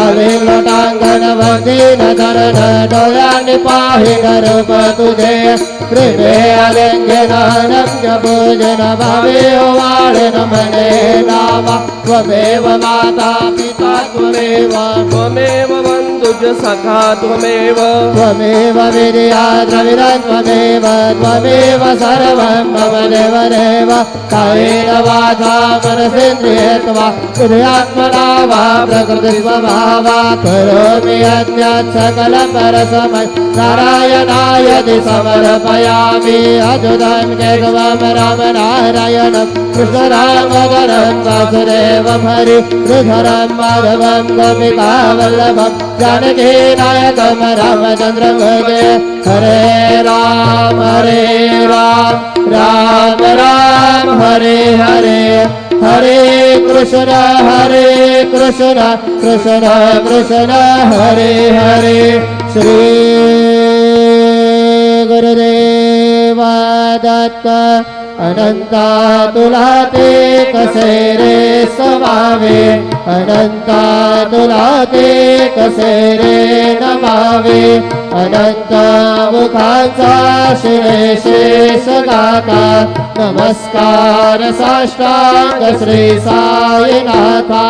घालील लोटांगण वंदीन धरण डोळ्यांनी पाहिन रूप तुझे कृपे आलिंगनानम्य पूजन भावे ओवाळेन मने नामा त्वमेव माता पिता त्वमेव बन्धुज सखा त्वमेव विद्या द्रविणं त्वमेव सर्वं मम देवदेव कायेन वाचा मनसेन्द्रियेर्वा बुद्ध्यात्मना वा प्रकृतिस्वभावात् करोमि यज्ञात् सकलं परस्मै नारायणायति समर्पयामि अच्युतं केशवं रामनारायणं कृष्णरामधरं वासुदेवं हरिधरं माधवं गोपिकावल्लभं जानकीनायकं रामचन्द्रं भजे हरे राम राम राम हरे हरे हरे कृष्ण कृष्ण कृष्ण हरे हरे श्री गुरुदेव दत्त अनंता तुला ते कसे रे समावे अनंता तुला ते कसे रे नमावे अनंत मुखांचा शिरे शेष गाता नमस्कार साष्टांग श्री साईनाथा